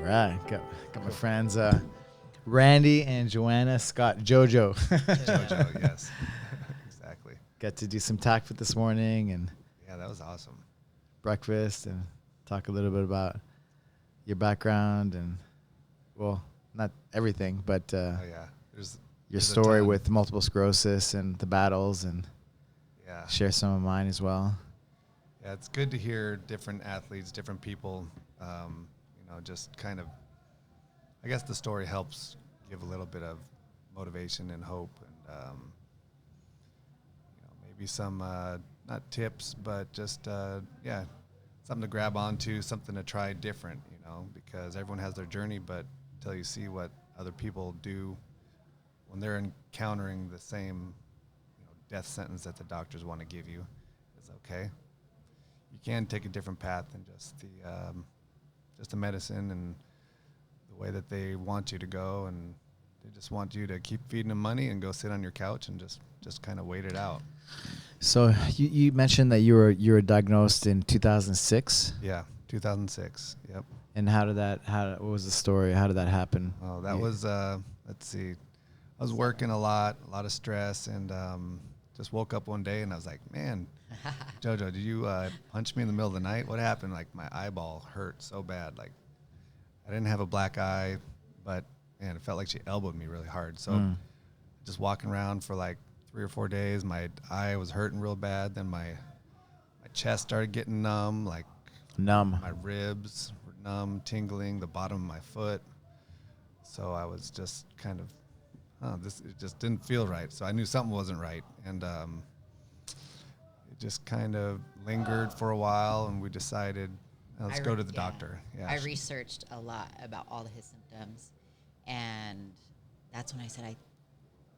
right. Got my friends Randy and Joanna, Scott, Jojo. Jojo, yes. Exactly. Got to do some tack fit this morning and Yeah, that was awesome. breakfast and talk a little bit about your background and, well, not everything, but Oh yeah, there's your a story ton. with multiple sclerosis and the battles, and Yeah. share some of mine as well. Yeah, it's good to hear different athletes, different people. Just kind of, I guess the story helps give a little bit of motivation and hope, and maybe some not tips, but just something to grab onto, something to try different. Because everyone has their journey, but until you see what other people do when they're encountering the same death sentence that the doctors want to give you, it's okay. You can take a different path than just the medicine and the way that they want you to go, and they just want you to keep feeding them money and go sit on your couch and just kind of wait it out. So you mentioned that you were diagnosed in 2006. Yeah, 2006. Yep. And what was the story? How did that happen? Oh, that was let's see. I was working a lot of stress, and just woke up one day and I was like, man, Jojo, did you punch me in the middle of the night? What happened? Like, my eyeball hurt so bad. Like, I didn't have a black eye, but man, it felt like she elbowed me really hard. So just walking around for like 3 or 4 days, my eye was hurting real bad. Then my chest started getting numb, my ribs were numb, tingling, the bottom of my foot. So I was just kind of, it just didn't feel right. So I knew something wasn't right. And it just kind of lingered for a while, and we decided, let's go to the doctor. Yeah. I researched a lot about all of his symptoms, and that's when I said,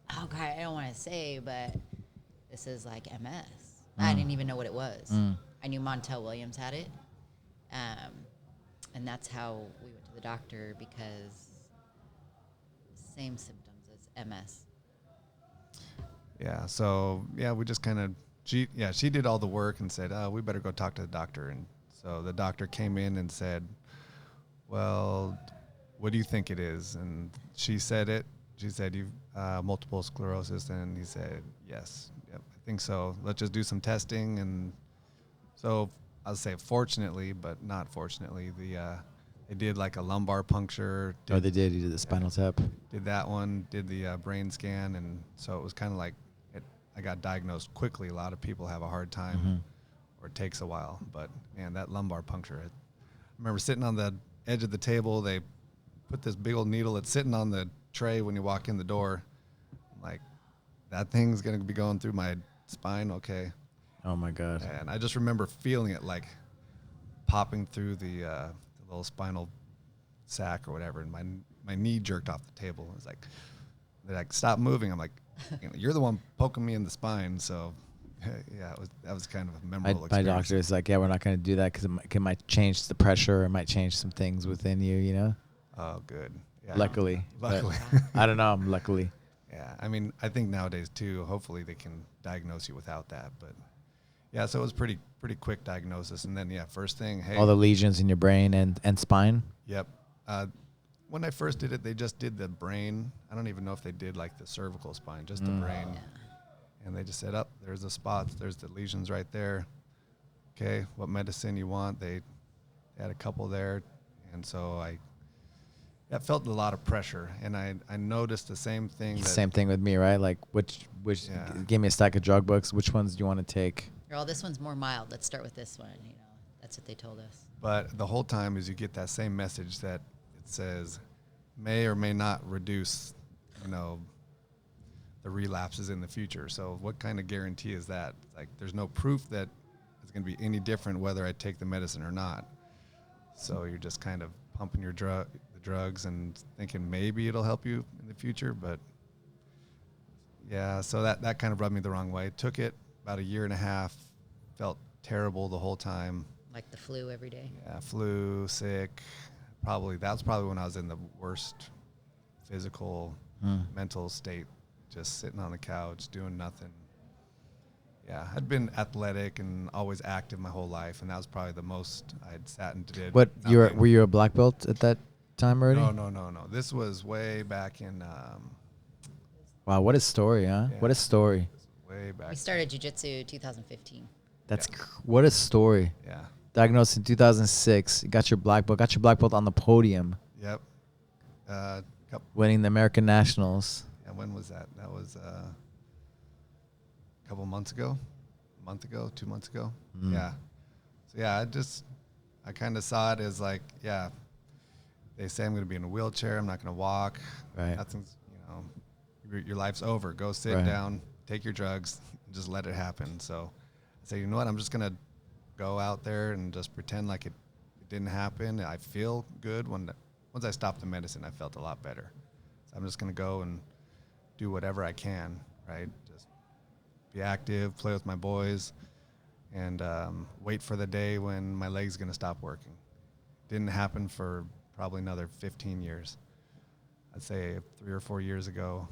I don't want to say, but this is like MS. I didn't even know what it was. I knew Montel Williams had it, and that's how we went to the doctor, because same symptoms as MS. Yeah, so, we just kind of, she did all the work and said, we better go talk to the doctor. And so the doctor came in and said, well, what do you think it is? And she said it. She said, you've multiple sclerosis. And he said, yes, yep, I think so. Let's just do some testing. And so I'll say fortunately, but not fortunately, they did like a lumbar puncture. They did. You did the spinal tap. Did that one, did the brain scan. And so it was kind of like, I got diagnosed quickly. A lot of people have a hard time, or it takes a while. But, man, that lumbar puncture, I remember sitting on the edge of the table. They put this big old needle that's sitting on the tray when you walk in the door. I'm like, that thing's going to be going through my spine, okay. Oh, my God. And I just remember feeling it, like, popping through the little spinal sac or whatever, and my knee jerked off the table. It was like, they're like, stop moving. I'm like, you're the one poking me in the spine. So, that was kind of a memorable experience. My doctor is like, we're not going to do that because it might change the pressure. It might change some things within you, Oh, good. Yeah. Luckily. I don't know. Luckily. Yeah. I mean, I think nowadays, too, hopefully they can diagnose you without that. But, yeah, so it was pretty quick diagnosis. And then, first thing, hey. All the lesions in your brain and spine? Yep. When I first did it, they just did the brain. I don't even know if they did like the cervical spine, just the brain. Yeah. And they just said, there's the spots, there's the lesions right there. Okay, what medicine you want? They had a couple there. And so I felt a lot of pressure. And I noticed the same thing. Same thing with me, right? Like, which give me a stack of drug books. Which ones do you want to take? Well, this one's more mild. Let's start with this one. That's what they told us. But the whole time is you get that same message that it says may or may not reduce, the relapses in the future. So what kind of guarantee is that? Like, there's no proof that it's going to be any different whether I take the medicine or not. So you're just kind of pumping your the drugs and thinking maybe it'll help you in the future. But, so that kind of rubbed me the wrong way. Took it about 1.5 years, felt terrible the whole time. Like the flu every day? Yeah, flu, sick. That's probably when I was in the worst physical, mental state, just sitting on the couch, doing nothing. Yeah, I'd been athletic and always active my whole life, and that was probably the most I'd sat and did. Were you a black belt at that time already? No. This was way back in. Wow, what a story, huh? Yeah. What a story. This was way back. We started jiu-jitsu 2015. That's what a story. Yeah. Diagnosed in 2006. You got your black belt. Got your black belt on the podium. Yep. Winning the American Nationals. Yeah, when was that? That was a couple months ago. A month ago, 2 months ago. Yeah. So yeah, I kind of saw it as like, yeah, they say I'm going to be in a wheelchair. I'm not going to walk. Right. Nothing's, your life's over. Go sit down, take your drugs, and just let it happen. So I say, you know what? I'm just going to go out there and just pretend like it didn't happen. I feel good. Once I stopped the medicine, I felt a lot better. So I'm just going to go and do whatever I can, right? Just be active, play with my boys, and wait for the day when my leg's going to stop working. Didn't happen for probably another 15 years. I'd say 3 or 4 years ago.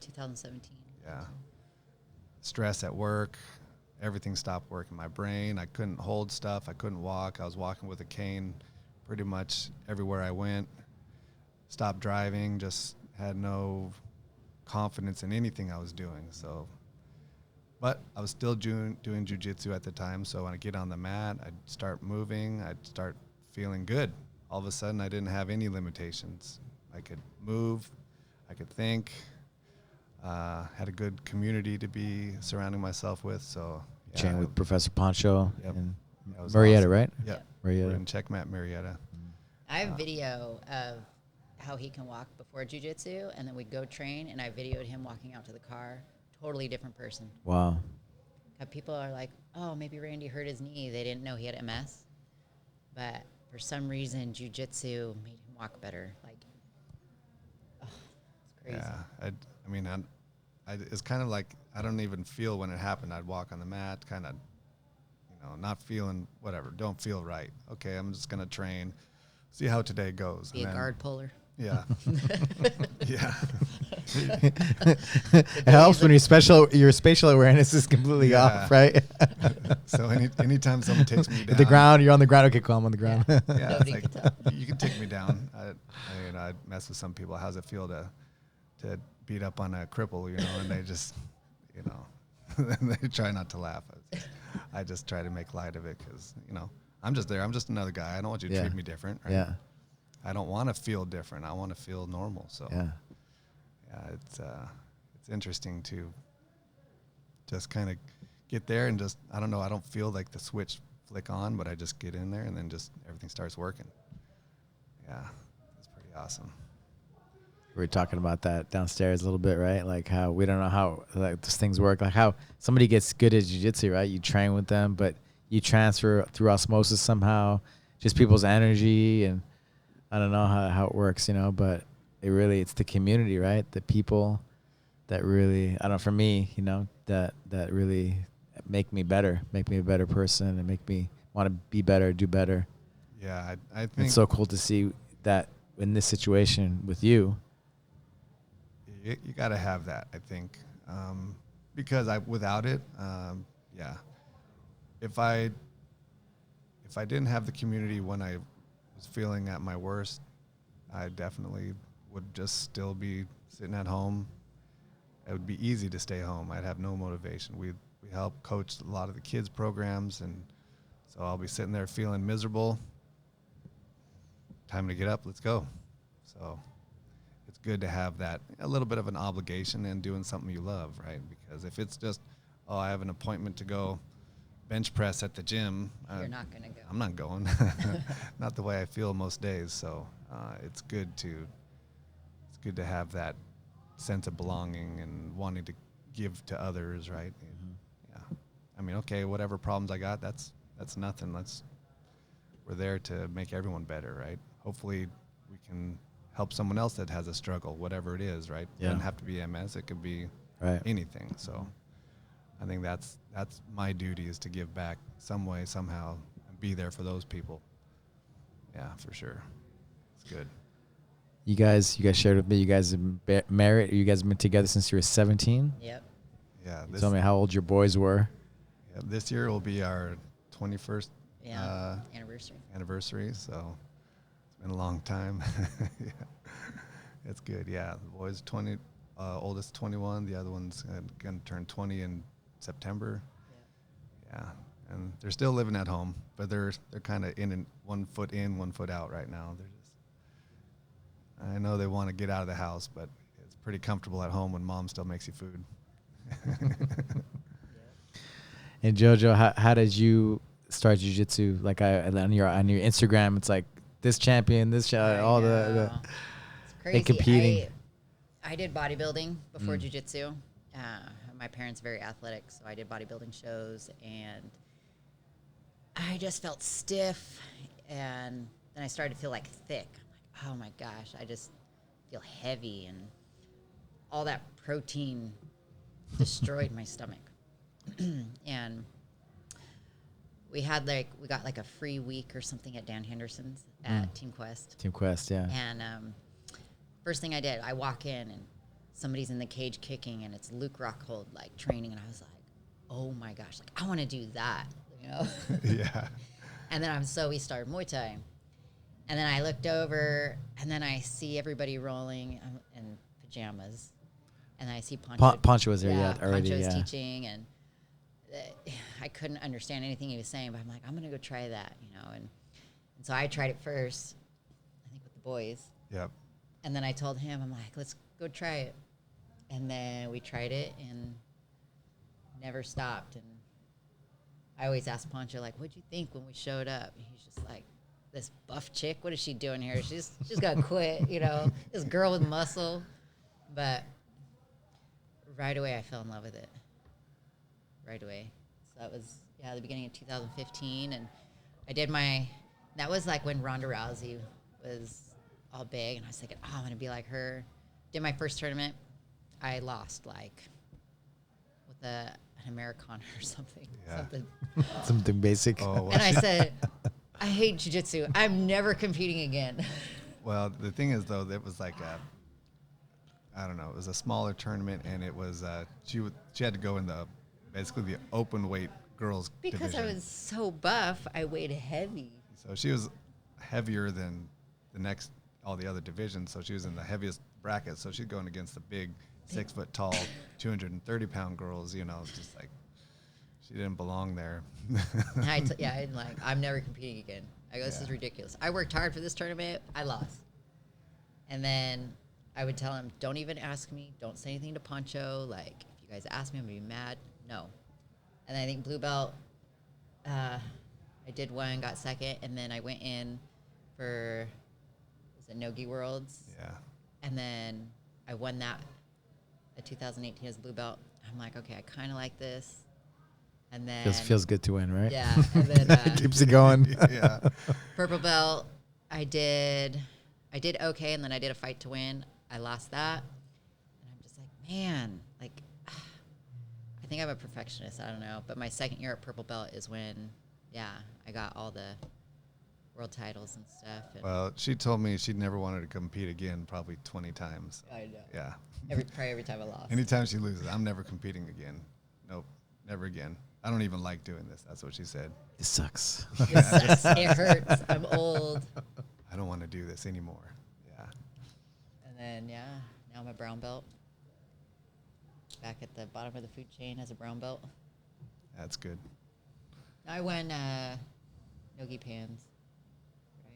2017. Yeah. Stress at work. Everything stopped working. My brain, I couldn't hold stuff. I couldn't walk. I was walking with a cane pretty much everywhere I went. Stopped driving. Just had no confidence in anything I was doing. So, but I was still doing jiu-jitsu at the time. So when I get on the mat, I'd start moving. I'd start feeling good. All of a sudden, I didn't have any limitations. I could move. I could think. Had a good community to be surrounding myself with. So yeah, Trained with Professor Pantcho and was Murrieta, awesome. right? Yep. Murrieta. We're in Checkmat Murrieta. I have video of how he can walk before jiu-jitsu, and then we go train, and I videoed him walking out to the car. Totally different person. Wow. People are like, oh, maybe Randy hurt his knee. They didn't know he had MS. But for some reason, jiu-jitsu made him walk better. Like, oh, it's crazy. Yeah. I mean, it's kind of like I don't even feel when it happened. I'd walk on the mat, kind of, not feeling whatever. Don't feel right. Okay, I'm just going to train, see how today goes. Be a guard puller. Yeah. Yeah. It helps when your spatial awareness is completely off, right? So anytime someone takes me down. The ground, you're on the ground. Okay, cool, I'm on the ground. Yeah, it's like, you can take me down. I'd mess with some people. How's it feel to beat up on a cripple, and they just, they try not to laugh. I just try to make light of it because, I'm just there. I'm just another guy. I don't want you to treat me different. Right? Yeah. I don't want to feel different. I want to feel normal. So yeah, it's interesting to just kind of get there and just, I don't know, I don't feel like the switch flick on, but I just get in there and then just everything starts working. Yeah, it's pretty awesome. We were talking about that downstairs a little bit, right? Like how we don't know how like these things work. Like how somebody gets good at jiu-jitsu, right? You train with them, but you transfer through osmosis somehow, just people's energy, and I don't know how it works, but it's the community, right? The people that really, I don't know, for me, that really make me better, make me a better person, and make me want to be better, do better. Yeah, I think it's so cool to see that in this situation with you. You got to have that, I think, because without it, if I didn't have the community when I was feeling at my worst, I definitely would just still be sitting at home. It would be easy to stay home. I'd have no motivation. We help coach a lot of the kids programs, and so I'll be sitting there feeling miserable. Time to get up, let's go. So it's good to have that, a little bit of an obligation and doing something you love, right? Because if it's just, I have an appointment to go bench press at the gym. You're not going to go. I'm not going. Not the way I feel most days. So it's good to have that sense of belonging and wanting to give to others, right? Mm-hmm. Yeah. I mean, okay, whatever problems I got, that's nothing. We're there to make everyone better, right? Hopefully we can help someone else that has a struggle, whatever it is, right? Yeah. It doesn't have to be MS. It could be anything. So I think that's my duty, is to give back some way, somehow, and be there for those people. Yeah, for sure. It's good. You guys shared with me, you guys have been married. You guys have been together since you were 17. Yep. Yeah. Tell me how old your boys were. Yeah, this year will be our 21st anniversary. So been a long time. Yeah. It's good. Yeah, the boys 20, oldest 21. The other one's gonna turn 20 in September. Yeah, and they're still living at home, but they're kind of in 1 foot in, 1 foot out right now. They're just. I know they want to get out of the house, but it's pretty comfortable at home when mom still makes you food. And JoJo, how did you start jiu-jitsu? Like on your Instagram, it's like this champion, this all the it's crazy. competing. I did bodybuilding before jiu-jitsu. My parents very athletic, so I did bodybuilding shows, and I just felt stiff, and then I started to feel like thick. I'm like, oh my gosh, I just feel heavy, and all that protein destroyed my stomach. And we got like a free week or something at Dan Henderson's at Team Quest. Team Quest, yeah. And first thing I did, I walk in and somebody's in the cage kicking, and it's Luke Rockhold like training, and I was like, oh my gosh, like I want to do that, you know? Yeah. And then we started Muay Thai, and then I looked over, and then I see everybody rolling in pajamas, and I see Pantcho. Pantcho was there already. Pantcho was teaching, and I couldn't understand anything he was saying, but I'm like, I'm gonna go try that, you know. And so I tried it first, I think with the boys. Yep. And then I told him, I'm like, let's go try it. And then we tried it and never stopped. And I always ask Pantcho, like, what'd you think when we showed up? And he's just like, this buff chick, what is she doing here? She's gonna quit, you know, this girl with muscle. But right away I fell in love with it. Right away. So that was, the beginning of 2015. And I did that was like when Ronda Rousey was all big. And I was thinking, I'm going to be like her. Did my first tournament. I lost like with an Americana or something. Yeah. Something basic. Oh, and I said, I hate jiu-jitsu. I'm never competing again. Well, the thing is, though, it was like I don't know, it was a smaller tournament, and it was she had to go in basically the open weight girls because division. I was so buff, I weighed heavy. So she was heavier than all the other divisions. So she was in the heaviest bracket. So she's going against the big 6 foot tall, 230-pound girls. You know, just like she didn't belong there. I'm like, I'm never competing again. I go, this is ridiculous. I worked hard for this tournament. I lost. And then I would tell him, don't even ask me. Don't say anything to Pantcho. Like, if you guys ask me, I'm going to be mad. No. And then I think blue belt, I did one, got second, and then I went in for, was it Nogi Worlds? Yeah. And then I won that at 2018 as blue belt. I'm like, okay, I kind of like this. And then feels good to win, right? Yeah. And then keeps it going. Yeah. purple belt, I did okay, and then I did a fight to win. I lost that, and I'm just like, man, like, I think I'm a perfectionist. I don't know, but my second year at purple belt is when, I got all the world titles and stuff. And Well, she told me she never wanted to compete again, probably 20 times. I know. Yeah. Probably every time I lost. Anytime she loses, I'm never competing again. Nope, never again. I don't even like doing this. That's what she said. It sucks. It sucks. It hurts. I'm old. I don't want to do this anymore. Yeah. And then, now I'm a brown belt. Back at the bottom of the food chain as a brown belt. That's good. I won Nogi Pans, right,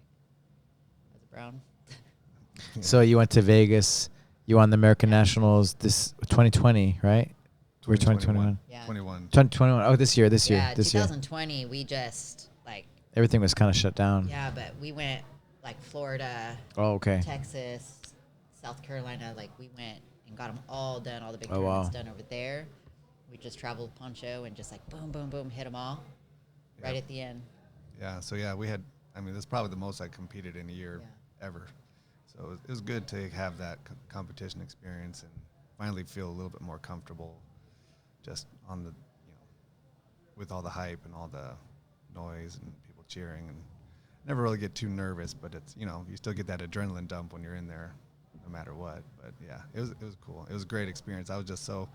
as a brown. So you went to Vegas. You won the American Nationals this 2020, right? We're 2021. Yeah. 21. 2021. Oh, this year. Yeah, 2020, we just, like, Everything was kind of shut down. yeah, but we went, like, Florida, Oh, okay. Texas, South Carolina. Like, we went and got them all done, all the big Oh, tournaments wow. done over there. We just traveled Pantcho and just, like, boom, boom, boom, hit them all right Yep. at the end. Yeah. So we had. I mean, that's probably the most I competed in a year ever. So it was good to have that competition experience and finally feel a little bit more comfortable, just on the, with all the hype and all the noise and people cheering, and never really get too nervous. But it's you still get that adrenaline dump when you're in there, no matter what. But yeah, it was cool. It was a great experience. I was just so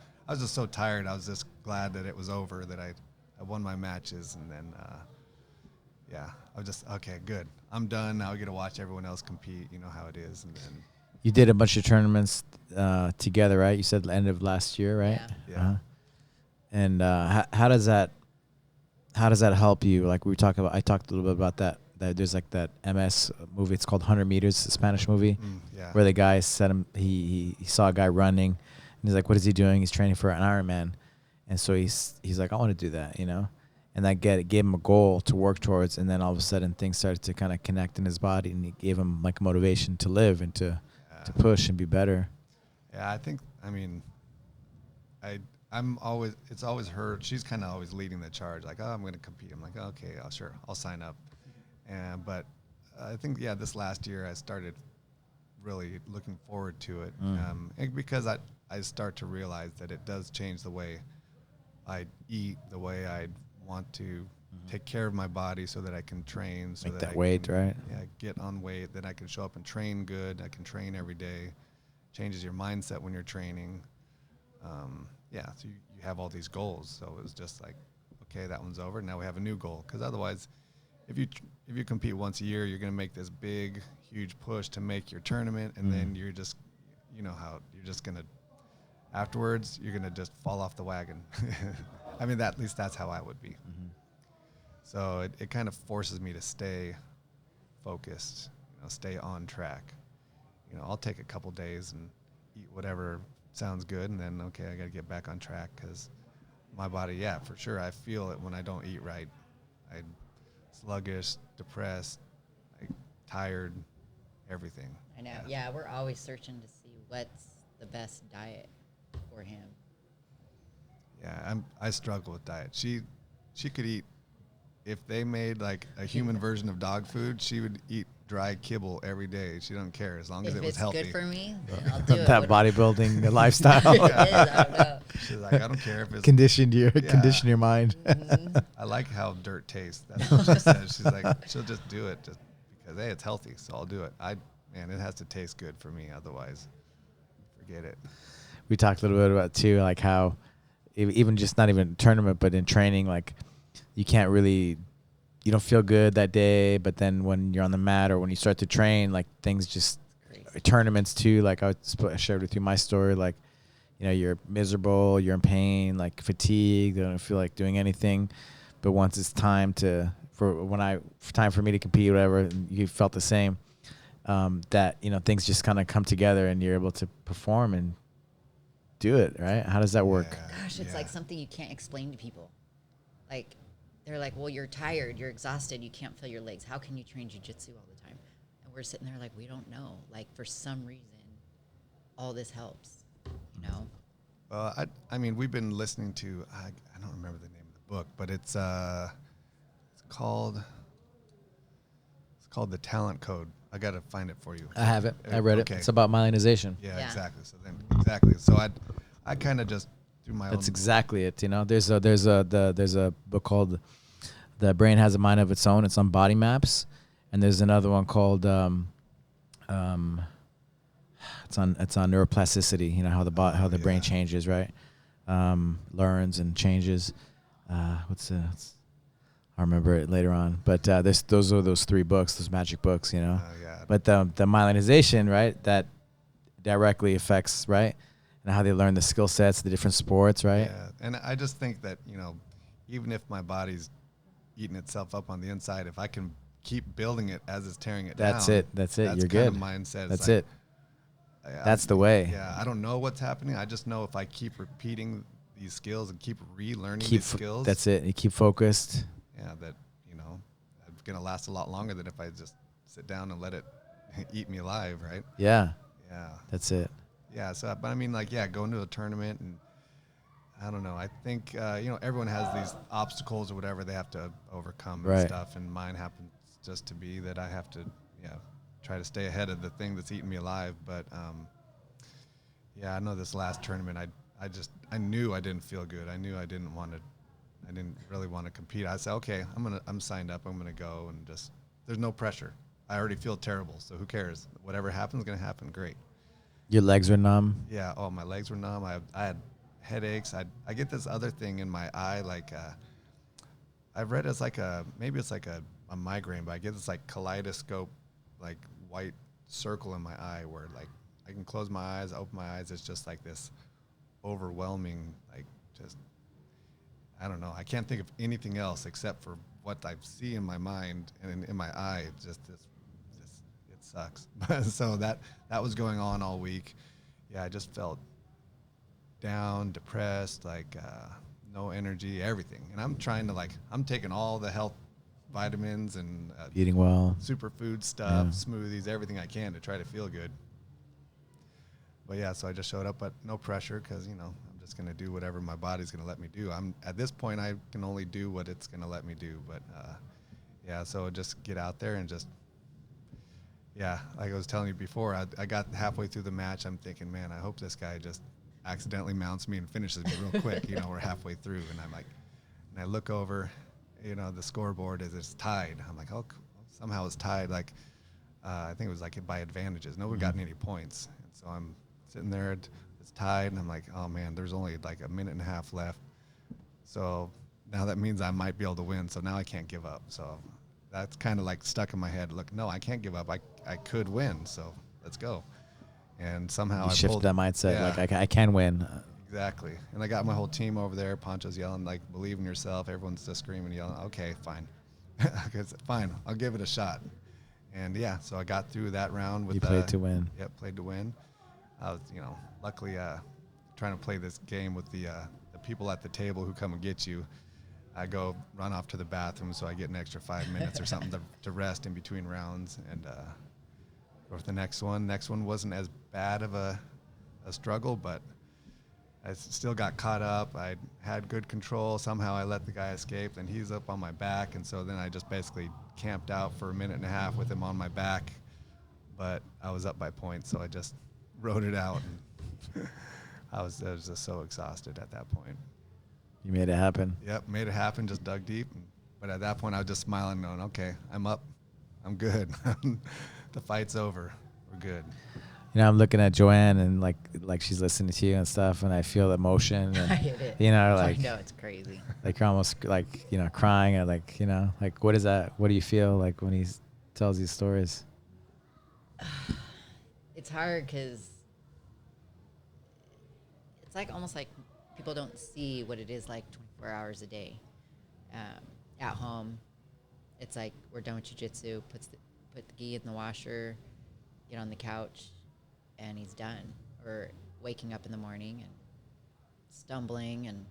tired. I was just glad that it was over, that I won my matches, and then yeah, I was just, okay, good. I'm done. Now I get to watch everyone else compete. You know how it is. And then, You did a bunch of tournaments together, right? You said the end of last year, right? Yeah. Uh-huh. And how does that help you? Like we talked about, I talked a little bit about that. That there's like that MS movie. It's called 100 Meters, a Spanish movie, yeah. where the guy said he saw a guy running, and he's like, "What is he doing?" He's training for an Ironman, and so he's like, "I want to do that," And that gave him a goal to work towards, and then all of a sudden things started to kind of connect in his body, and it gave him like motivation to live and to push and be better. Yeah, I mean, I'm always, it's always her. She's kind of always leading the charge. Like, oh, I'm going to compete. I'm like, okay, sure, I'll sign up. But I think, this last year I started really looking forward to it because I start to realize that it does change the way I eat, the way I want to take care of my body so that I can train. So Make that that weight, right? Yeah, get on weight, then I can show up and train good. I can train every day. Changes your mindset when you're training. So you have all these goals. So it was just like, okay, that one's over. Now we have a new goal. Because otherwise, if you compete once a year, you're going to make this big, huge push to make your tournament, and then you're just, how you're just going to, afterwards, you're going to just fall off the wagon. I mean, at least that's how I would be. Mm-hmm. So it kind of forces me to stay focused, stay on track. I'll take a couple days and eat whatever sounds good, and then, okay, I got to get back on track because my body, for sure, I feel it when I don't eat right. I'm sluggish, depressed, tired, everything. I know. Yeah, we're always searching to see what's the best diet for him. Yeah, I struggle with diet. She could eat, if they made like a human version of dog food, she would eat dry kibble every day. She don't care as long as it was healthy. If it's good for me, then I'll do it. That bodybuilding lifestyle. It is, I don't know. She's like, I don't care if it's condition your mind. Mm-hmm. I like how dirt tastes. That's what she says. She's like, she'll just do it just because, hey, it's healthy, so I'll do it. Man, it has to taste good for me. Otherwise, forget it. We talked a little bit about too, like how even just not even tournament, but in training, like you don't feel good that day, but then when you're on the mat or when you start to train, like things just tournaments too. Like I shared with you my story, like, you're miserable, you're in pain, like fatigued, you don't feel like doing anything. But once it's time for me to compete, whatever, and you felt the same, that, things just kind of come together and you're able to perform and do it, right? How does that work? Gosh, it's like something you can't explain to people. Like, they're like, well, you're tired, you're exhausted, you can't feel your legs. How can you train jiu-jitsu all the time? And we're sitting there like, we don't know. Like, for some reason, all this helps, Well, I mean, we've been listening to, I don't remember the name of the book, but it's called The Talent Code. I got to find it for you. I have it. I read it. It's about myelization. Yeah, exactly. So I kind of just do my own. That's exactly it. There's a book called The Brain Has a Mind of Its Own. It's on body maps, and there's another one called it's on neuroplasticity. How the brain changes, right? Learns and changes. I'll remember it later on. But those are those three books, those magic books, Yeah. But the myelization, right, that directly affects, right, and how they learn the skill sets, the different sports, right? Yeah, and I just think that, even if my body's eating itself up on the inside, if I can keep building it as it's tearing it down. That's it. You're good. Mindset. That's it. That's the way. Yeah, I don't know what's happening. I just know if I keep repeating these skills and keep relearning these skills. That's it. You keep focused. Yeah, that, it's going to last a lot longer than if I just sit down and let it eat me alive, right? Yeah. Yeah. That's it. Yeah, so, but I mean, like, going to a tournament, and I don't know. I think, everyone has these obstacles or whatever they have to overcome and stuff, and mine happens just to be that I have to, try to stay ahead of the thing that's eating me alive. But, I know this last tournament, I knew I didn't feel good. I knew I didn't really want to compete. I said, okay, I'm signed up. I'm going to go, and just, there's no pressure. I already feel terrible, so who cares? Whatever happens is going to happen. Great. Your legs are numb? Yeah. Oh, my legs were numb. I had headaches. I get this other thing in my eye, like I've read it's like maybe it's like a a migraine, but I get this like kaleidoscope, like white circle in my eye where like I can close my eyes, open my eyes. It's just like this overwhelming, like just, I don't know. I can't think of anything else except for what I see in my mind and in my eye. It's just it sucks. So that was going on all week. Yeah, I just felt down, depressed, like no energy, everything. And I'm trying to I'm taking all the health vitamins and eating well, superfood stuff, smoothies, everything I can to try to feel good. But yeah, so I just showed up, but no pressure because, I'm just going to do whatever my body's going to let me do. At this point, I can only do what it's going to let me do. But yeah, so just get out there and just, yeah, like I was telling you before, I got halfway through the match. I'm thinking, man, I hope this guy just accidentally mounts me and finishes me real quick. We're halfway through, and I'm like, and I look over, the scoreboard it's tied. I'm like, oh, somehow it's tied. Like, I think it was like by advantages. No one gotten any points. And so I'm sitting there, it's tied, and I'm like, oh man, there's only like a minute and a half left. So now that means I might be able to win. So now I can't give up. So that's kind of like stuck in my head. Look, no, I can't give up. I could win. So let's go. And somehow you I shift pulled that mindset. yeah. Like I can win. Exactly. And I got my whole team over there. Pantcho's yelling, like, believe in yourself. Everyone's just screaming, yelling. Okay, fine. Fine. I'll give it a shot. And yeah, so I got through that round with you played to win. Yep, played to win. I was, luckily trying to play this game with the people at the table who come and get you. I go run off to the bathroom so I get an extra 5 minutes or something to rest in between rounds. And go with the next one. Next one wasn't as bad of a struggle, but I still got caught up. I had good control. Somehow I let the guy escape, and he's up on my back. And so then I just basically camped out for a minute and a half with him on my back. But I was up by points, so I just rode it out. And I was just so exhausted at that point. You made it happen. Yep, made it happen, just dug deep. But at that point, I was just smiling, going, okay, I'm up. I'm good. The fight's over. We're good. I'm looking at Joann and like she's listening to you and stuff, and I feel the emotion. And, I hit it. Like I know, it's crazy. Like you're almost like crying, or like like what is that? What do you feel like when he tells these stories? It's hard because it's like almost like people don't see what it is like 24 hours a day. At home, it's like we're done with jiu-jitsu, put the gi in the washer, get on the couch, and he's done. Or waking up in the morning and stumbling and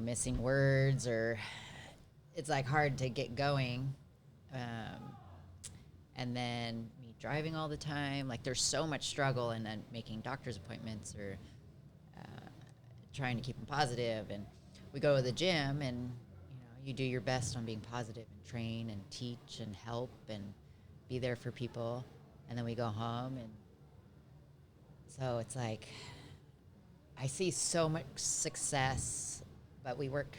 missing words, or it's like hard to get going. And then me driving all the time, like there's so much struggle, and then making doctor's appointments or trying to keep them positive. And we go to the gym, and you do your best on being positive and train and teach and help and be there for people. And then we go home, and so it's like I see so much success, but we work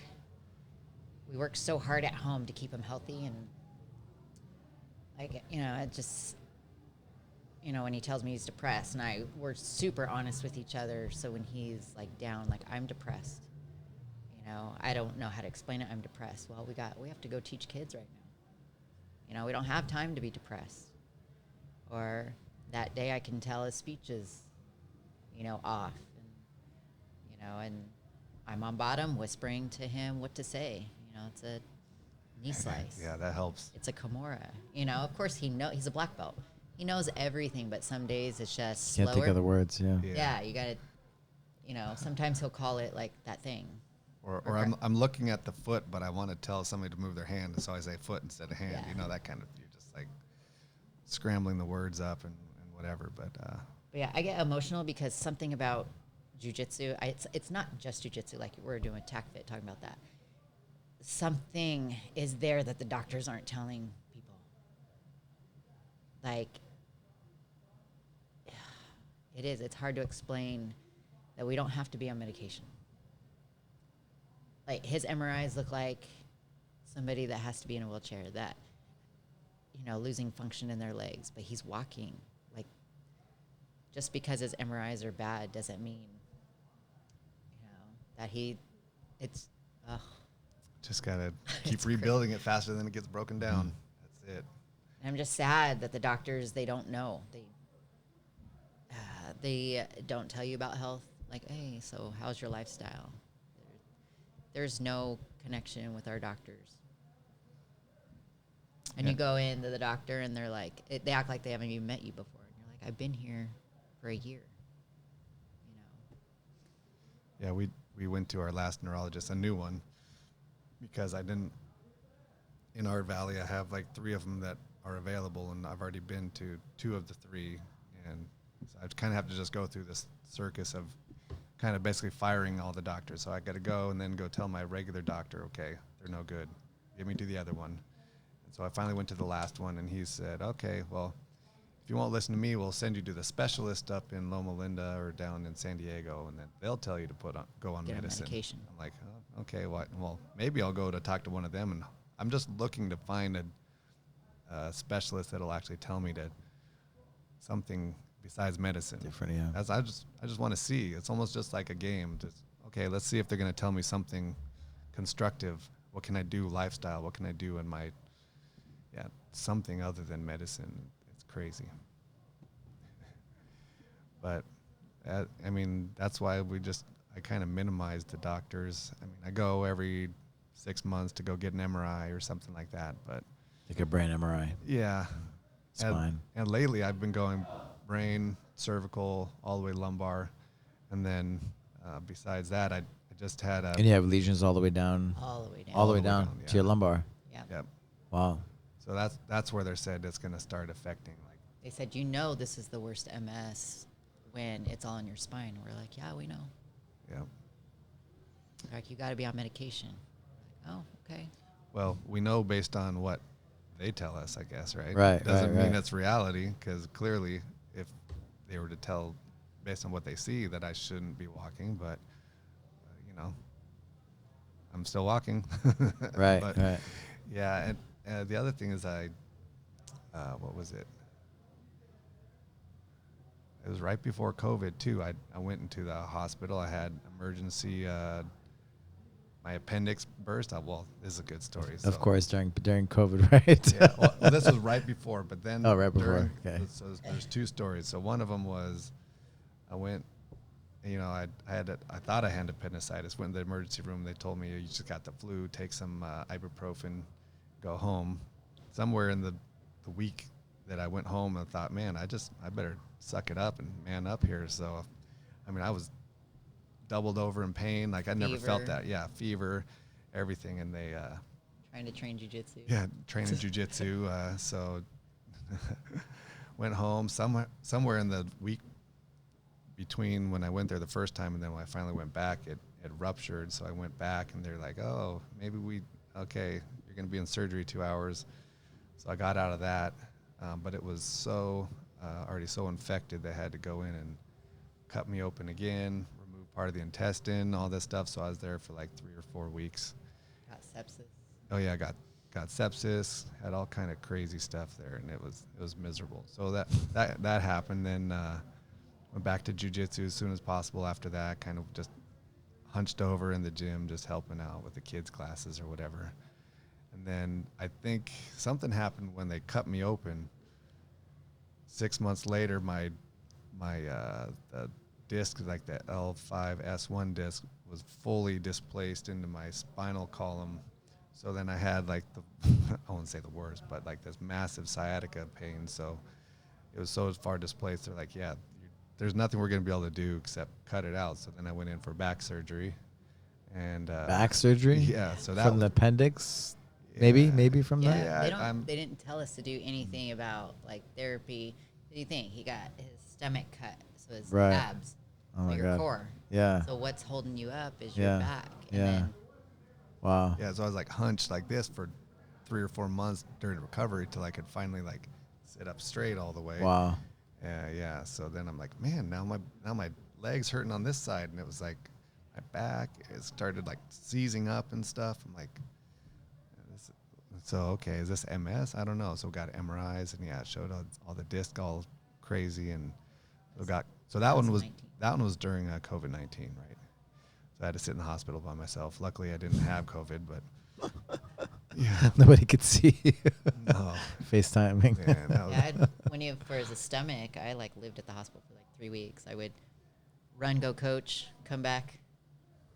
so hard at home to keep him healthy. And like it just when he tells me he's depressed, and we're super honest with each other. So when he's like down, like I'm depressed, I don't know how to explain it. I'm depressed. Well, we have to go teach kids right now. We don't have time to be depressed. Or that day I can tell his speech is, off. And, and I'm on bottom whispering to him what to say. It's a knee slice. Yeah, that helps. It's a Kimura. Of course he's a black belt. He knows everything, but some days it's just slower. Can't think of the words, yeah. Yeah, you got to, sometimes he'll call it like that thing. Or I'm looking at the foot, but I want to tell somebody to move their hand, so I say foot instead of hand. Yeah. That kind of, you're just like scrambling the words up and whatever. But yeah, I get emotional because something about jiu-jitsu, it's not just jiu-jitsu, like we're doing TAC-FIT, talking about that. Something is there that the doctors aren't telling people. Like, it's hard to explain that we don't have to be on medication. Like, his MRIs look like somebody that has to be in a wheelchair, that, losing function in their legs, but he's walking. Like, just because his MRIs are bad doesn't mean, that just gotta keep rebuilding it faster than it gets broken down. That's it. And I'm just sad that the doctors, they don't know. They don't tell you about health. Like, hey, so how's your lifestyle? There's no connection with our doctors. And you go into the doctor and they're like, they act like they haven't even met you before. And you're like, I've been here for a year. Yeah, we went to our last neurologist, a new one, because in our valley, I have like 3 of them that are available, and I've already been to 2 of the 3. And so I kind of have to just go through this circus of kind of basically firing all the doctors. So I got to go and then go tell my regular doctor, okay, they're no good. Get me to the other one. And so I finally went to the last one, and he said, okay, well, if you won't listen to me, we'll send you to the specialist up in Loma Linda or down in San Diego, and then they'll tell you to go on medicine. Medication. I'm like, oh, okay, well, maybe I'll go to talk to one of them, and I'm just looking to find a specialist that'll actually tell me something besides medicine. Different, yeah. I just want to see. It's almost just like a game. Just, okay, let's see if they're going to tell me something constructive. What can I do? Lifestyle. What can I do in my, something other than medicine? It's crazy. But, I mean, that's why I kind of minimize the doctors. I mean, I go every 6 months to go get an MRI or something like that. But Like a brain MRI. yeah. Spine. And lately I've been going brain, cervical, all the way lumbar. And then besides that, I just had a... And you have lesions all the way down? All the way down. All the way down yeah. to your lumbar? Yeah. Yep. Wow. So that's where they said it's going to start affecting. Like, They said, this is the worst MS when it's all in your spine. We're like, yeah, we know. yeah. They're like, you got to be on medication. Like, oh, okay. Well, we know based on what they tell us, I guess, right? Right, Doesn't right. mean it's reality, because clearly if they were to tell based on what they see that I shouldn't be walking, but, I'm still walking. Right, But, right. yeah, and the other thing is what was it? It was right before COVID, too. I went into the hospital. I had emergency, my appendix burst. This is a good story. Of course, during COVID, right? Yeah, well, this was right before, but then... Oh, right before, okay. So there's 2 stories. So one of them was I went, I thought I had appendicitis. Went in the emergency room. They told me, you just got the flu. Take some ibuprofen, go home. Somewhere in the week that I went home, I thought, man, I better suck it up and man up here. So, I mean, I was doubled over in pain. Like, I never felt that. Yeah, fever, everything. And they... Trying to train jiu-jitsu. Yeah, training jiu-jitsu. So went home somewhere in the week between when I went there the first time and then when I finally went back, it ruptured. So I went back and they're like, oh, maybe you're going to be in surgery 2 hours. So I got out of that. But it was already so infected, they had to go in and cut me open again, remove part of the intestine, all this stuff. So I was there for like 3 or 4 weeks. Got sepsis. Oh yeah, got sepsis, had all kind of crazy stuff there, and it was miserable. So that happened. Then went back to jiu-jitsu as soon as possible after that, kind of just hunched over in the gym, just helping out with the kids' classes or whatever. And then I think something happened when they cut me open. 6 months later, my the disc, like the L5S1 disc, was fully displaced into my spinal column. So then I had like I won't say the worst, but like this massive sciatica pain. So it was so far displaced. They're like, yeah, there's nothing we're going to be able to do except cut it out. So then I went in for back surgery. And back surgery? Yeah. So that from the appendix, maybe from that. Yeah, they didn't tell us to do anything about like therapy. What do you think? He got his stomach cut, so his abs, Oh my your God. core. Yeah. So what's holding you up is your back. And Yeah. then Wow. Yeah, so I was like hunched like this for 3 or 4 months during recovery till I could finally like sit up straight all the way. Wow. Yeah. So then I'm like, man, now my legs hurting on this side, and it was like my back. It started like seizing up and stuff. I'm like, okay, is this MS? I don't know. So got MRIs, and it showed all the disc all crazy, and so that one was during COVID-19, right? So I had to sit in the hospital by myself. Luckily, I didn't have COVID, but Yeah. Nobody could see you. No. FaceTiming. Man, that was, Yeah, for his stomach, I like lived at the hospital for like 3 weeks. I would run, go coach, come back,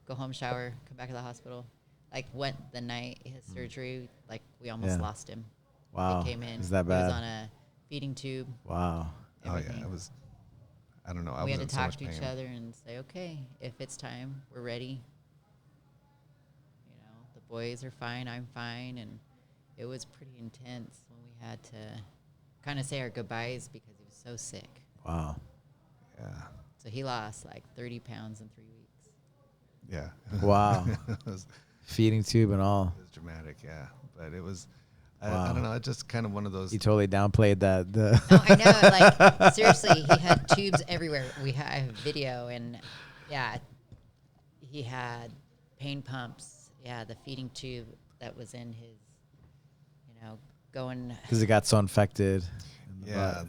go home, shower, come back to the hospital. Like went the night his surgery, like we almost lost him. Wow. He came in. Is that He bad? was on a feeding tube. Wow. Everything. it was, I don't know. I We was had in to so talk much to pain. each other and say, okay, if it's time, we're ready. You know, the boys are fine, I'm fine. And it was pretty intense when we had to kind of say our goodbyes because he was so sick. Wow. Yeah. So he lost like 30 pounds in 3 weeks. Yeah. Wow. it was Feeding tube and all. dramatic. Yeah. But it was, I Wow. don't know. It's just kind of one of those. He totally downplayed that. No, I know. Like, seriously, he had tubes everywhere. I have video, and yeah, he had pain pumps. Yeah, the feeding tube that was in his, going. Because it got so infected. Yeah,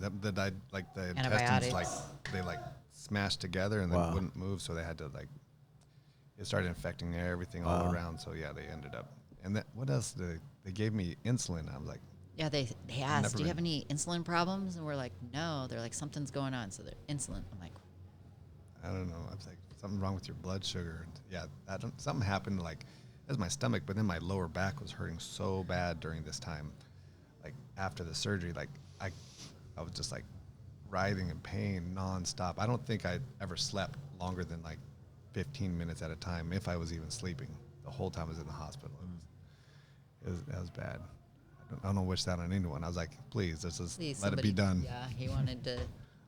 like the intestines, like they like smashed together and then wouldn't move, so they had to like. It started infecting everything all around. So yeah, they ended up. And that, what else? They gave me insulin. I was like. Yeah, they asked, do you have any insulin problems? And we're like, no. They're like, something's going on. So they're insulin. I'm like, I don't know. I was like, something wrong with your blood sugar. And yeah, something happened. Like, that's my stomach, but then my lower back was hurting so bad during this time. Like after the surgery, like I was just like writhing in pain nonstop. I don't think I ever slept longer than like 15 minutes at a time, if I was even sleeping. The whole time I was in the hospital. That was bad. I don't wish that on anyone. I was like, please let it be done. Yeah, he wanted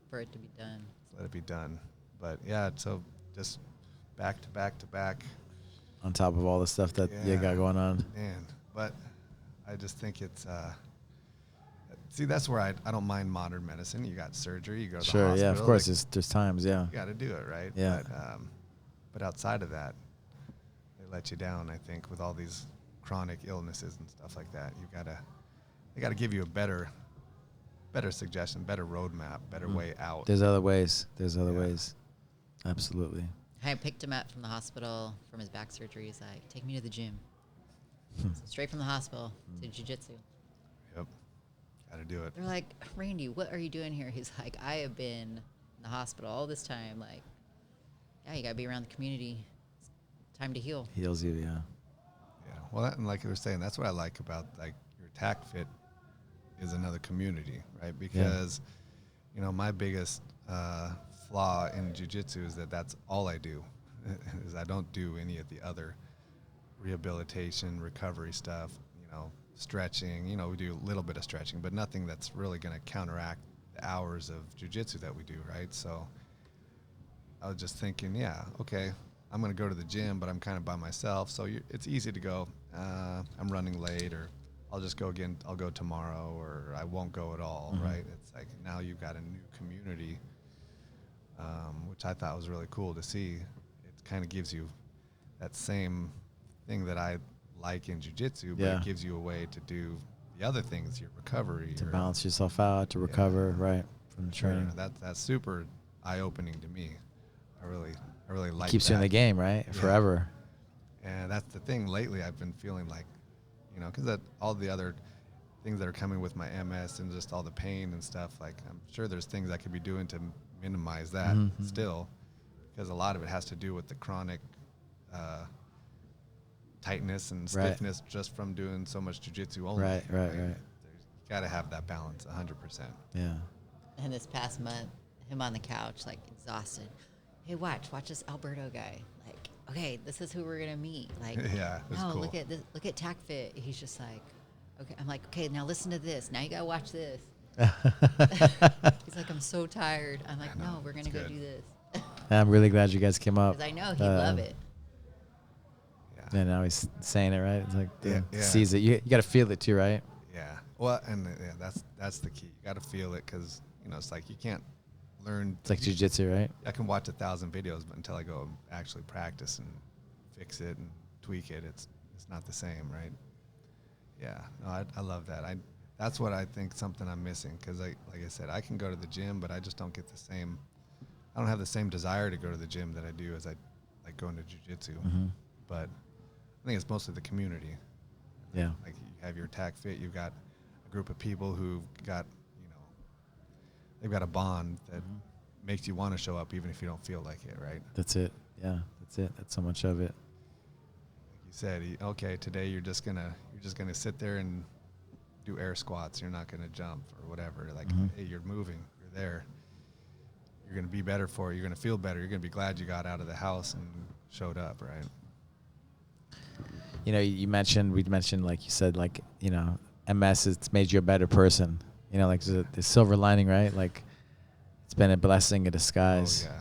for it to be done. Let it be done. But yeah, so just back to back to back. On top of all the stuff that you got going on. Man, but I just think it's, see, that's where I don't mind modern medicine. You got surgery, you go to the hospital. Sure, yeah, of course. Like, there's times, yeah. You got to do it, right? Yeah. But outside of that, they let you down, I think, with all these chronic illnesses and stuff like that. They got to give you a better suggestion, better roadmap, better way out. There's other ways. Absolutely. I picked him up from the hospital from his back surgery. He's like, take me to the gym. So straight from the hospital to jiu-jitsu. Yep. Got to do it. They're like, Randy, what are you doing here? He's like, I have been in the hospital all this time. Like, yeah, you got to be around the community. It's time to heal. Heals you, yeah. Yeah. Well, and like you were saying, that's what I like about like your TAC Fit is another community, right? Because, my biggest flaw in jiu-jitsu is that that's all I do. Is I don't do any of the other rehabilitation, recovery stuff, stretching. We do a little bit of stretching, but nothing that's really going to counteract the hours of jiu-jitsu that we do, right? So I was just thinking, yeah, okay, I'm going to go to the gym, but I'm kind of by myself. So it's easy to go, I'm running late, or I'll just go again, I'll go tomorrow, or I won't go at all, right? It's like now you've got a new community, which I thought was really cool to see. It kind of gives you that same thing that I like in jiu-jitsu, but it gives you a way to do the other things, your recovery. To balance yourself out, to recover, right, from the training. That's super eye-opening to me. I really like Keeps that. you in the game, right? Yeah. Forever. And that's the thing. Lately, I've been feeling like, because all the other things that are coming with my MS and just all the pain and stuff, like I'm sure there's things I could be doing to minimize that still, because a lot of it has to do with the chronic tightness and stiffness just from doing so much jiu-jitsu only. Right. You got to have that balance 100%. Yeah. And this past month, him on the couch, like exhausted. Hey, watch this Alberto guy. Like, okay, this is who we're gonna meet. Like, yeah, it was cool. Look at this. Look at TAC Fit. He's just like, okay. I'm like, okay, now listen to this. Now you gotta watch this. He's like, I'm so tired. I'm like, no, we're gonna go do this. I'm really glad you guys came up. Because I know he'd love it. Yeah. And now he's saying it, right? It's like, sees it. You got to feel it too, right? Yeah. Well, and that's the key. You got to feel it, because it's like you can't learn. It's like jiu-jitsu, right? I can watch 1,000 videos, but until I go actually practice and fix it and tweak it, it's not the same, right? Yeah. No, I love that. That's what I think something I'm missing, because like I said, I can go to the gym, but I just don't get the same. I don't have the same desire to go to the gym that I do as I like going to jiu-jitsu. But I think it's mostly the community. Yeah. Like you have your TAC fit, you've got a group of people who've got, they've got a bond that makes you want to show up even if you don't feel like it, right? That's it. Yeah, that's it. That's so much of it. Like you said, okay, today you're just gonna sit there and do air squats. You're not gonna jump or whatever. Like, hey, you're moving. You're there. You're gonna be better for it. You're gonna feel better. You're gonna be glad you got out of the house and showed up, right? We mentioned, like you said, like, MS, it's made you a better person. Like the silver lining, right? Like it's been a blessing in disguise. Oh,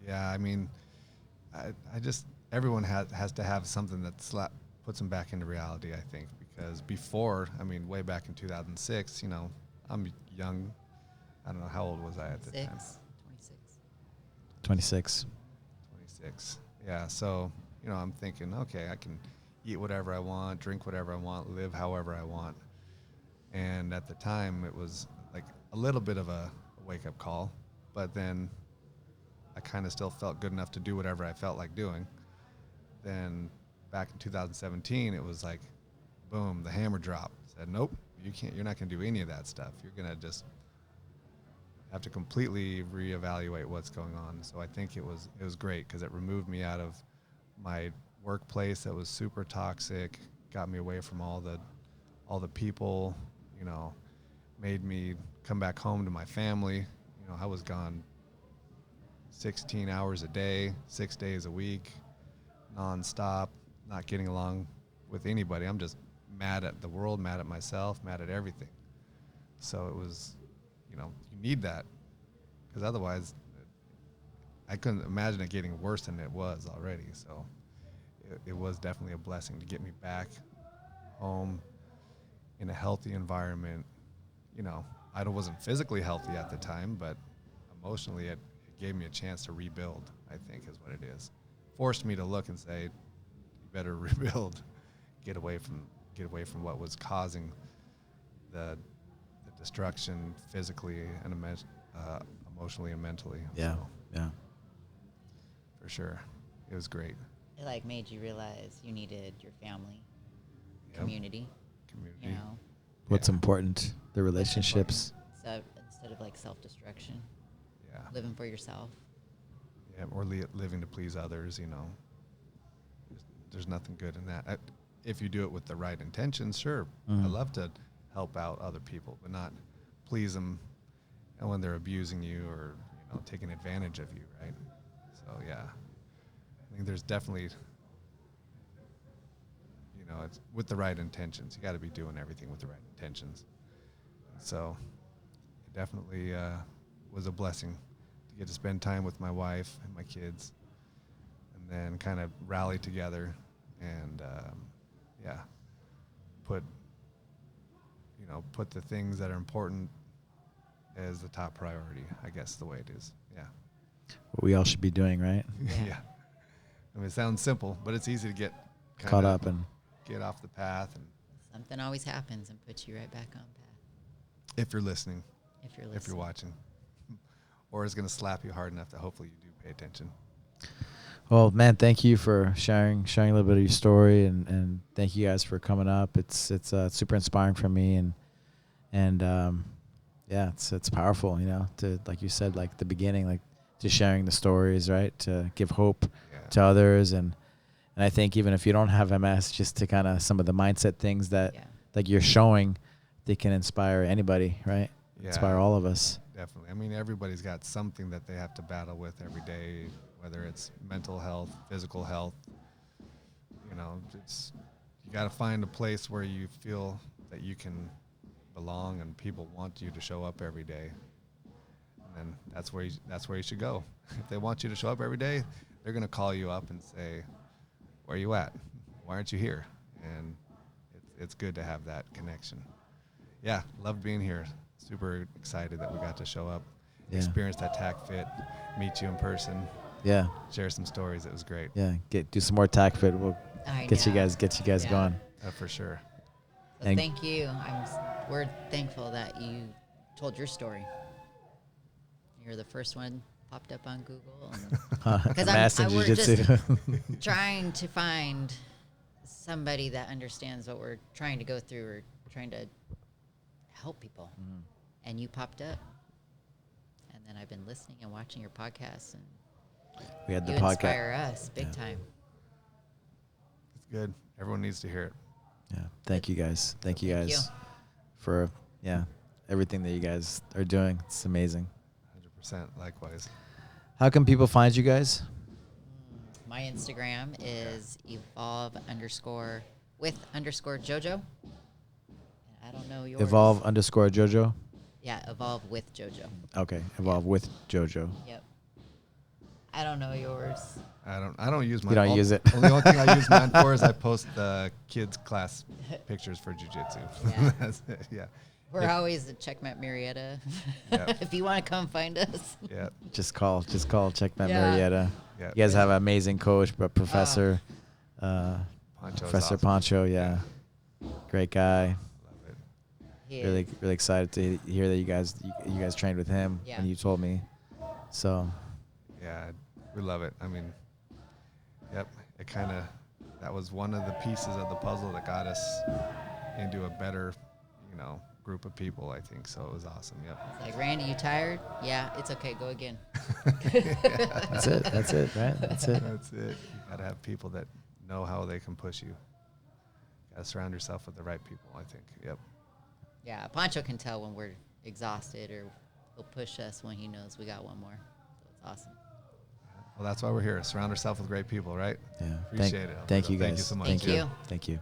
yeah. Yeah, I mean, I just, everyone has to have something that puts them back into reality, I think, because before, I mean, way back in 2006, I'm young. I don't know, how old was I at the time? 26. 26. Yeah, so, I'm thinking, okay, I can eat whatever I want, drink whatever I want, live however I want. And at the time, it was like a little bit of a wake-up call, but then I kind of still felt good enough to do whatever I felt like doing. Then back in 2017, it was like, boom, the hammer dropped. Said, nope, you're not going to do any of that stuff. You're going to just have to completely reevaluate what's going on. So I think it was great because it removed me out of my workplace that was super toxic, got me away from all the people, made me come back home to my family. I was gone 16 hours a day, 6 days a week, nonstop, not getting along with anybody. I'm just mad at the world, mad at myself, mad at everything. So it was, you need that, because otherwise I couldn't imagine it getting worse than it was already. So it was definitely a blessing to get me back home in a healthy environment. I wasn't physically healthy at the time, but emotionally it gave me a chance to rebuild, I think is what it is. Forced me to look and say, you better rebuild, get away from what was causing the destruction physically and emotionally and mentally. Yeah, So, yeah. for sure. It was great. It like made you realize you needed your family, Yep. community. What's important, the relationships. So instead of like self-destruction, Yeah. living for yourself. Yeah, or living to please others, There's nothing good in that. If you do it with the right intentions, sure. I love to help out other people, but not please them and when they're abusing you or, taking advantage of you, right? So, yeah. I think there's definitely, it's with the right intentions. You got to be doing everything with the right intentions. So it definitely was a blessing to get to spend time with my wife and my kids, and then kind of rally together and, put the things that are important as the top priority, I guess the way it is. Yeah. What we all should be doing, right? Yeah. I mean, it sounds simple, but it's easy to get Caught up and get off the path. And Something always happens and puts you right back on path. if you're listening, If you're watching, or it's going to slap you hard enough that hopefully you do pay attention. Well, man, thank you for sharing a little bit of your story, and thank you guys for coming up. It's super inspiring for me, and yeah, it's powerful, to, like you said, like the beginning, like just sharing the stories, right, to give hope to others, and I think even if you don't have MS, just to kind of some of the mindset things that like you're showing, they can inspire anybody, right? Yeah, Inspire all of us. Definitely. I mean, everybody's got something that they have to battle with every day, whether it's mental health, physical health. You got to find a place where you feel that you can belong and people want you to show up every day. And that's where you should go. If they want you to show up every day, they're going to call you up and say, where are you at? Why aren't you here? And it's good to have that connection. Yeah, loved being here. Super excited that we got to show up, experience that TAC fit, meet you in person. Yeah. Share some stories. It was great. Yeah. Do some more TAC fit. We'll get you guys going. For sure. So thank you. We're thankful that you told your story. You're the first one popped up on Google. Because Master we're just Jiu-Jitsu. trying to find somebody that understands what we're trying to go through or trying to help people. And you popped up. And then I've been listening and watching your podcasts, and We had the you podcast. inspire us big time. It's good. Everyone needs to hear it. Yeah. Thank you guys. Thank you Thank guys you. for everything that you guys are doing. It's amazing. 100%. Likewise. How can people find you guys? My Instagram is evolve_with_JoJo. And I don't know yours. Evolve_JoJo. Yeah, evolve with JoJo. Okay. Evolve with JoJo. Yep. I don't know yours. I don't use mine. You don't use it. The only thing I use mine for is I post the kids' class pictures for jiu-jitsu. Yeah. That's it. Yeah. We're always at Checkmat Murrieta. Yep. If you want to come find us. Yeah. Just call Checkmat Yeah. Murrieta. Yeah. You guys have an amazing coach, but Professor Pantcho's Professor awesome. Pantcho, yeah. Great guy. Love it. He Really is. really excited to hear that you guys trained with him Yeah. when you told me. So Yeah, we love it. I mean, yep, that was one of the pieces of the puzzle that got us into a better, group of people, I think. So it was awesome. Yep. It's like, Randy, you tired? Yeah, it's okay. Go again. that's it, right? That's it. That's it. You got to have people that know how they can push you. Got to surround yourself with the right people, I think. Yep. Yeah, Pantcho can tell when we're exhausted, or he'll push us when he knows we got one more. So it's awesome. Well, that's why we're here. Surround ourselves with great people, right? Yeah. Appreciate it. Thank you Alberto. guys. Thank you so much. Thank Yeah. you. Thank you.